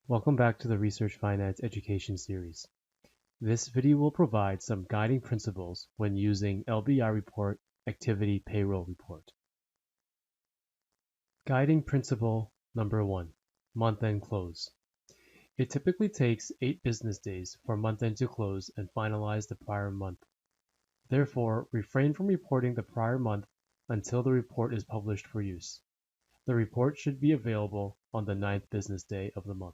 Welcome back to the Research Finance Education Series. This video will provide some guiding principles when using LBI Report Activity Payroll Report. Guiding principle number 1, month-end close. It typically takes 8 business days for month-end to close and finalize the prior month. Therefore, refrain from reporting the prior month until the report is published for use. The report should be available on the 9th business day of the month.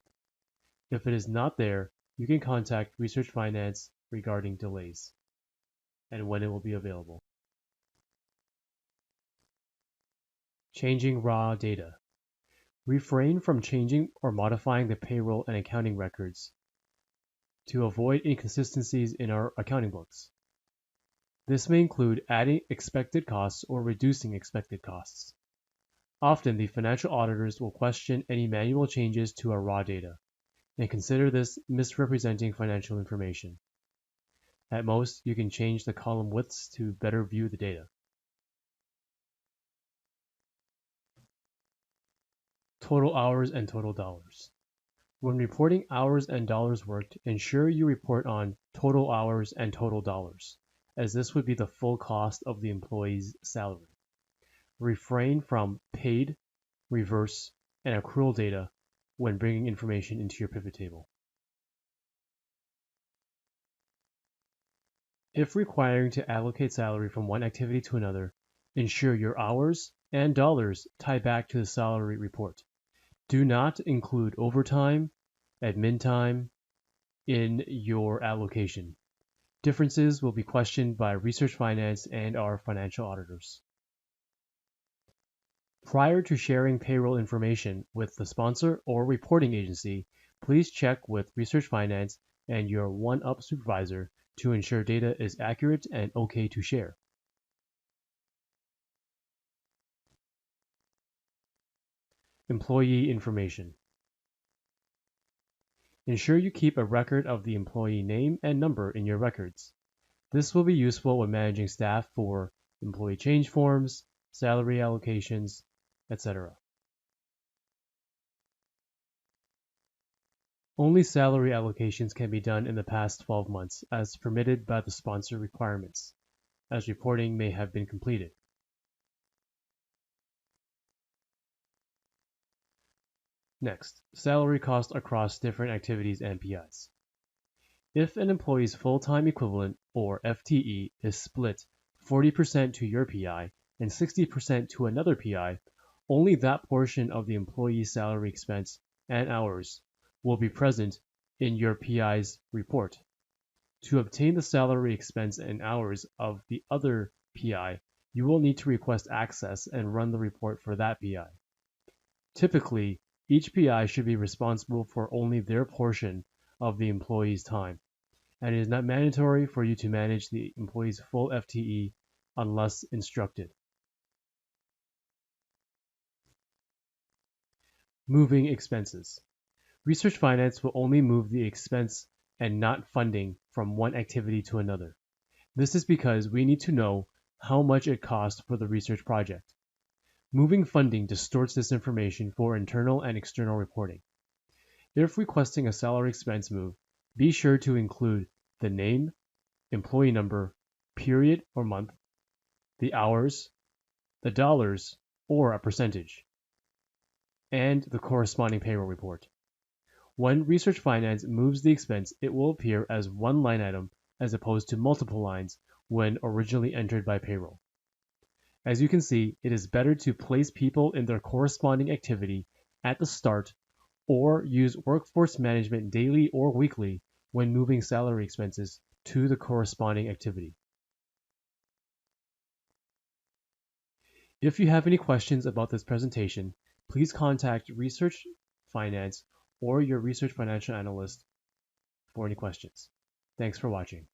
If it is not there, you can contact Research Finance regarding delays and when it will be available. Changing raw data. Refrain from changing or modifying the payroll and accounting records to avoid inconsistencies in our accounting books. This may include adding expected costs or reducing expected costs. Often, the financial auditors will question any manual changes to our raw data and consider this misrepresenting financial information. At most, you can change the column widths to better view the data. Total hours and total dollars. When reporting hours and dollars worked, ensure you report on total hours and total dollars, as this would be the full cost of the employee's salary. Refrain from paid, reverse, and accrual data when bringing information into your pivot table. If requiring to allocate salary from one activity to another, ensure your hours and dollars tie back to the salary report. Do not include overtime, admin time in your allocation. Differences will be questioned by Research Finance and our financial auditors. Prior to sharing payroll information with the sponsor or reporting agency, please check with Research Finance and your one-up supervisor to ensure data is accurate and okay to share. Employee information. Ensure you keep a record of the employee name and number in your records. This will be useful when managing staff for employee change forms, salary allocations, etc. Only salary allocations can be done in the past 12 months as permitted by the sponsor requirements, as reporting may have been completed. Next, salary cost across different activities and PIs. If an employee's full-time equivalent, or FTE, is split 40% to your PI and 60% to another PI, only that portion of the employee's salary expense and hours will be present in your PI's report. To obtain the salary expense and hours of the other PI, you will need to request access and run the report for that PI. Typically, each PI should be responsible for only their portion of the employee's time, and it is not mandatory for you to manage the employee's full FTE unless instructed. Moving expenses. Research Finance will only move the expense and not funding from one activity to another. This is because we need to know how much it costs for the research project. Moving funding distorts this information for internal and external reporting. If requesting a salary expense move, be sure to include the name, employee number, period or month, the hours, the dollars, or a percentage, and the corresponding payroll report. When Research Finance moves the expense, it will appear as one line item as opposed to multiple lines when originally entered by payroll. As you can see, it is better to place people in their corresponding activity at the start or use workforce management daily or weekly when moving salary expenses to the corresponding activity. If you have any questions about this presentation, please contact Research Finance or your Research Financial Analyst for any questions. Thanks for watching.